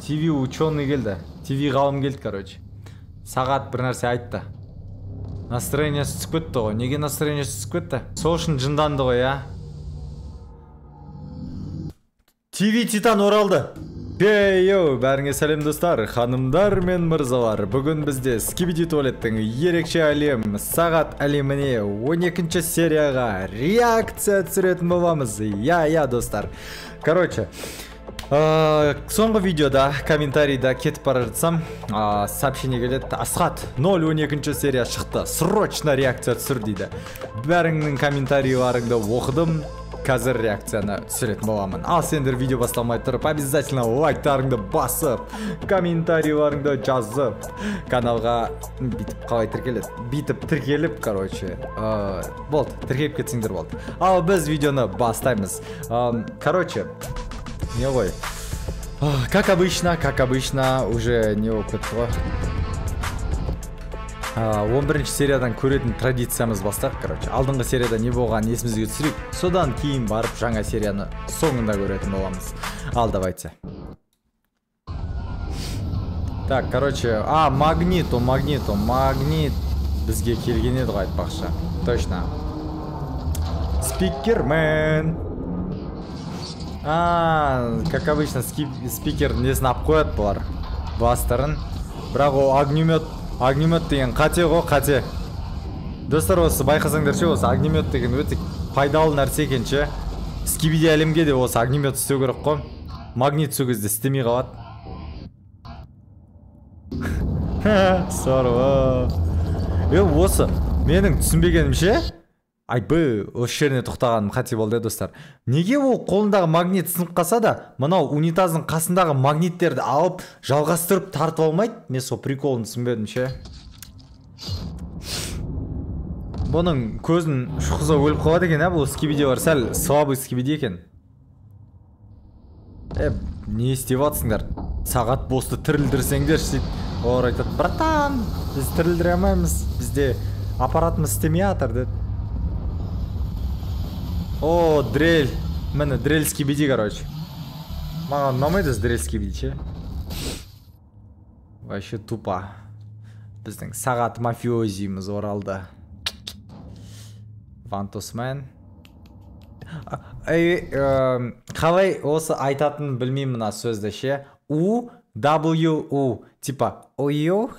ТВ ученый келді. ТВ ғалым келді, короче. Сағат бір нәрсе айтты. Настроениясы түсіп кетті ғой. Неге настроениясы түсіп кетті? Сол үшін жынданды ғой, я. ТВ Титан оралды. Йоу, бәріңе сәлем достар, ханымдар мен мырзалар. Бүгін бізде Skibidi Toilet'тің ерекше әлем сағат әлеміне 12-ші серияға реакция түсіретін боламыз. Я, достар. Короче, соңғы видеода, комментарийда кетіп бара жатсам, сообщение келеді. Асхат, 0-12-ші серия шықты, срочно реакция түсір дейді. Бәріңнің комментарийларыңды оқыдым. Қазір реакцияны түсіретін боламын. Ал сендер видео басталмай тұрып, обязательно лайктарыңды басып, комментарийларыңды жазып, каналға битіп қалай тіркеледі? Битіп тіркеліп, короче. Болды, тіркеліп кетсеңдер болды. Ал біз видеоны бастаймыз. Короче, не ғой? Как обычно, уже не опыт ғой. 11-ші сериядан көретін традициямыз бастақ, короче. Алдыңғы серияда не болған есімізге түсірейік. Содан кейін барып жаңа серияны соңында көретін боламыз. Ал, давайте. Так, короче, магнит бізге келген еді ғой айтпақшы. Точно. Спикермен. Как обычно, спикер несін ап қояды бұлар. Бастарын. Бірақ о огнемет деген қате ғой, қате. Достар, осы байқасаңдар ше, осы огнемет деген өте пайдалы нәрсе екен ше. Skibidi әлемге де осы огнемет істеу керек қой. Магнит сол кезде істемей қалады. Сорва. Осы менің түсінбегенім ше. Осы жеріне тоқтағаным қате болды, достар. Неге ол қолындағы магнит сынып қалса да, мынау унитаздың қасындағы магниттерді алып, жалғастырып тартып алмайды? Мен сол приколын түсінбедім ше. Бұның көзін шұқыза өліп қалады екен, бұл Skibidi бар, сәл слабый Skibidi екен. Не істеп атсыңдар? Сағат босты тірілдірсеңдер, олар айтады, братан, біз тірілдіре алмаймыз, бізде аппаратымыз істемей атыр, деді. Дрель. Мені дрель Skibidi, короче. Маған ұнамайды дрель Skibidi, ше. Вообще тупо. Біздің сағат мафиозиміз оралды. Вантосмен. Қалай осы айтатын білмеймін мына сөзді, ше. U-W-U. Типа, ойо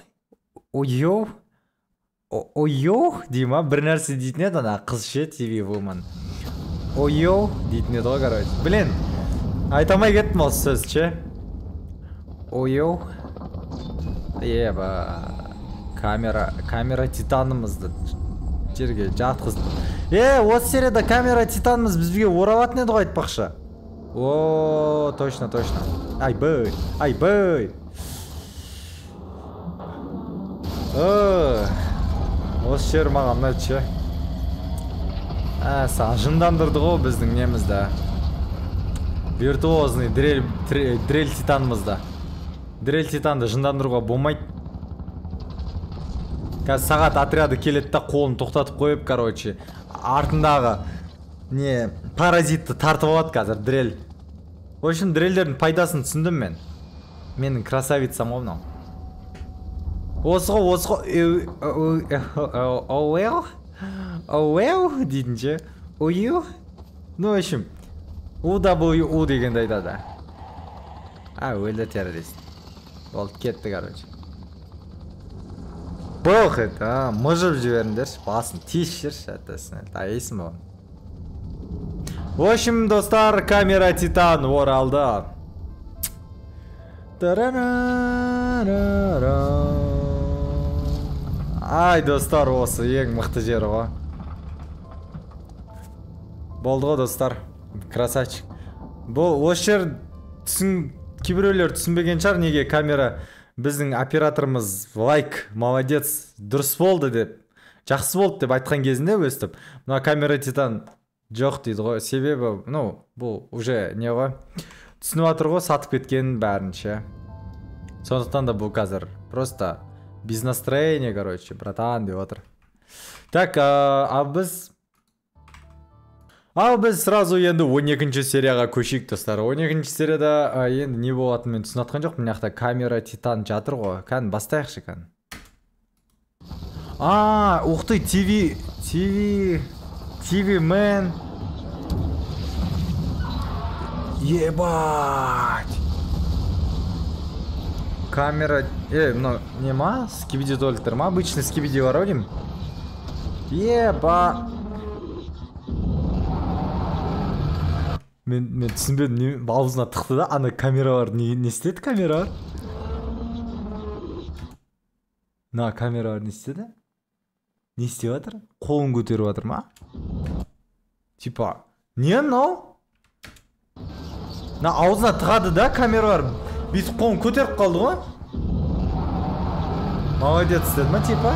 дейма, бір нәрсе дейтін еді, ана қыз ше, TV woman. Ойо дейтін еді ғой, короче. Блин, айтамай кеттім осы сөз, ше. Ойо. Камера титанымызды жерге жатқызды. Осы серияда камера титанымыз бізге оралатын еді ғой айтпақшы. Точно. Айбай. Осы жер маған ұнайды, ше. Саған жындандырды ғой біздің немізді. Виртуозный дрель титанымызды. Дрель титанды жындандыруға болмайды. Қазір сағат отряды келеді да қолын тоқтатып қойып, короче. Артындағы паразитті тартып алады қазір дрель. В общем, дрельдердің пайдасын түсіндім мен. Менің красавицам ғой мынау. Осы ғой дейдінше. Ойу? Ну, в общем, UWU дегенді айтады. Өлді террорист. Болды, кетті, короче. Бұлқыт, мұжып жіберіңдерші, басын тиісшірші, әттесін, айысын бұл. В общем, достар, камера титан оралды. Ай, достар, осы ең мықты жері ғой. Болды ғой, достар. Красавчик. Бұл осы жер кейбіреулер түсінбеген шығар, неге камера біздің операторымыз лайк, молодец, дұрыс болды деп, жақсы болды деп айтқан кезінде өстіп. Мына камера титан жоқ дейді ғой. Себебі, бұл уже не ғой? Түсініп атыр ғой, сатып кеткенін бәрінше. Сондықтан да бұл қазір просто без настроения, короче, братан деп отыр. Так, біз Ал біз сразу енді 12-ші серияға көшейік достар. 12-ші серияда енді не болатынын мен түсініп жатқан жоқпын. Мына жақта камера титан жатыр ғой. Кән бастайықшы кән. Ух ты, TV man. Ебать. Камера, ну, не ма? Скибиди туалеттер ма? Обычный скибиди воротим. Еба. Мен түсінбедім, аузына тықты да, ана камера бар, не істеді камера бар? На, камера бар, не істеді? Не істеп жатыр? Қолын көтеріп жатыр ма? Типа, не мынау? На, аузына тығады да, камера бар. Бүйтіп қолын көтеріп қалды ғой? Молодец деді ма, типа?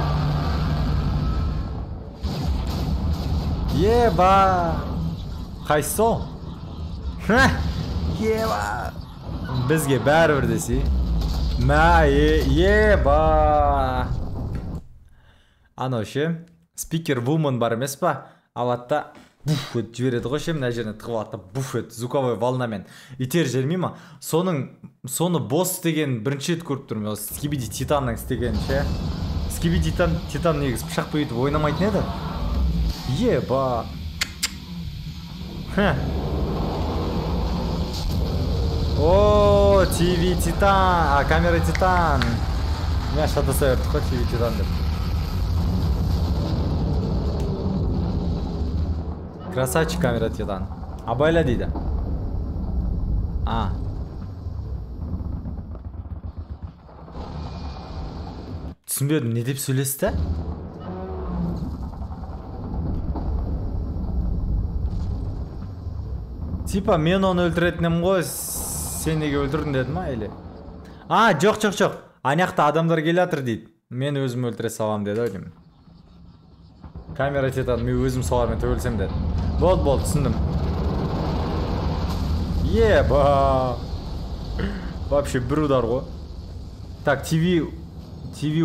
Еба! Қайсы сол? Еба! Бізге бәрібір десе. Еба! Анау ше, спикер вумен бар емес па? Алатта буф өт жібереді ғой ше, мына жеріне тығып алатта буф өт, звуковой волнамен. Итер жермей ма? Соны босс деген бірінші рет көріп тұрмын. Скибиди титанның істеген ше. Скибиди титан негіз пышақ өйтіп ойнамайтын еді. Еба! О, TV Титан, камера Титан. Мен шатаса бердік қой TV Титан деп. Красавчик камера Титан. Абайла дейді. Түсінбедім, не деп сөйлесті? Типа, мен оны өлтіретінім ғой, сен неге өлтірдің деді ма, или? Жоқ. Анаяқта адамдар келатыр дейді. Мен өзім өлтіре салам деді, деймін. Камера Титан, мен өзім солармен төгілсем деді. Болды, түсіндім. Еба! Вообще бір удар ғой. Так, TV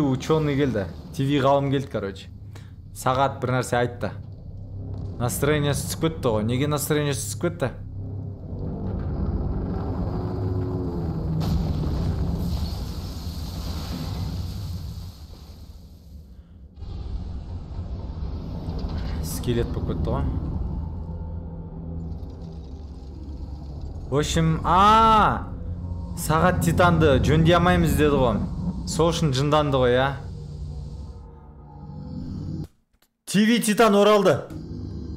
ученый келді. TV ғалым келді, короче. Сағат бір нәрсе айтты. Настроениясы түсіп кетті ғой. Неге настроениясы түсіп кетті? Скелет болып кетті ғой. В общем, сағат Титанды жөндей алмаймыз деді ғой. Сол үшін жынданды ғой, я. TV Титан оралды.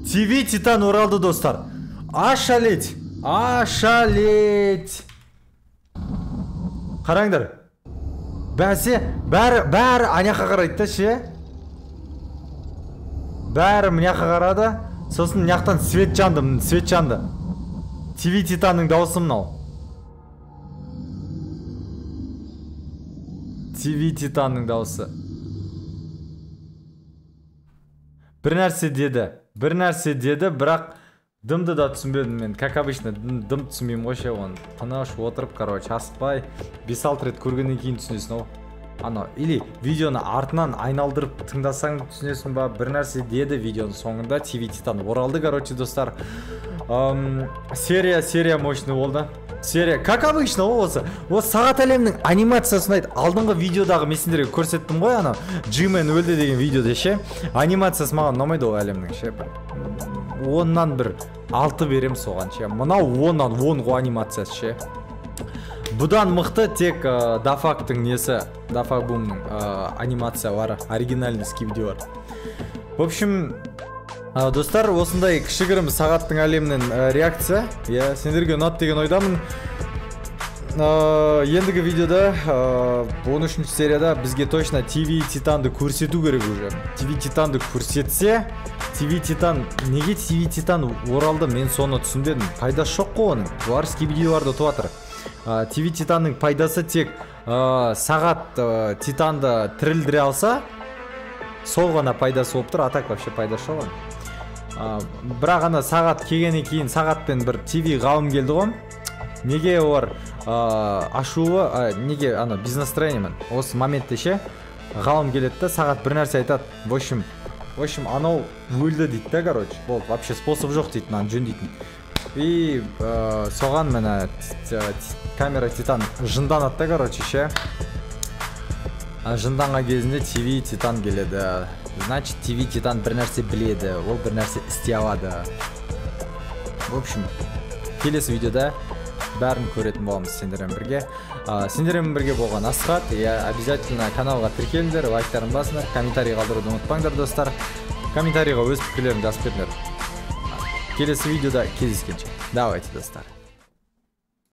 TV Титан оралды, достар. Ашалеть. Қараңдар. Бәрі аняқа қарайды да, ше. Бәрі мыняқа қарады. Сосын мынаяқтан свет жанды. TV Титанның дауысы мынау. TV Титанның дауысы. Бір нәрсе деді, бірақ дымды да түсінбедім мен. Как обычно, дым түсінбеймін ғой ше, оны. Тыныш отырып, короче, асықпай 5-6 рет көргеннен кейін түсінесің ғой. Или видеоны артынан айналдырып тыңдасаң түсінесің ба, бір нәрсе деді видеоның соңында. TV Титан оралды, короче, достар. Серия мощный болды. Серия, как обычно осы сағат әлемнің анимациясын айт. Алдыңғы видеодағы месендерге көрсеттім ғой, G-Man өлді деген видеода ше. Анимациясы маған ұнамайды ол әлемнің ше. 10-нан бір 6 берем соған ше. Мынау 10-нан 10 ғой анимациясы ше. Бұдан мықты тек Дафактың несі, Дафак Бумның анимация бар, оригинальный скибиди бар. В общем, достар, осындай кішігірім сағаттың әлемнің реакция. Сендерге ұнады деген ойдамын. Ендігі видеода 13-ші серияда бізге точно TV Титанды көрсету керек уже. TV Титанды көрсетсе, неге TV Титан оралды, мен соны түсінбедім. Пайдасы жоқ қой оның. Олар скибидиларды ұтып жатыр. TV Титанның пайдасы тек сағат Титанды тірілдіре алса, сол ғана пайдасы болып тұр, а так вообще пайдасы жоқ. Бірақ ана сағат келгеннен кейін сағатпен бір TV ғалым келді ғой. Неге олар ашуы, неге без настроениемен. Осы моментте ше ғалым келеді да, сағат бір нәрсе айтады. В общем, В общем, анау өлді дейді да, короче. Болды, вообще способ жоқ дейді, мынаны жөндейтін. И соған мына камера Титан жынданады да, короче, ше. Жынданған кезінде TV Титан келеді. Значит, TV Титан бір нәрсе біледі, ол бір нәрсе істей алады. В общем, келесі видеода бәрін көретін боламыз сендермен бірге. Сендермен бірге болған Асхат. Обязательно каналға тіркеліңдер, лайктарын басыңдар, комментарий қалдыруды ұмытпаңдар, достар. Комментарийға өз пікірлерін жазып беріңдер. Келесі видеода кездескенше. Давайте, достар.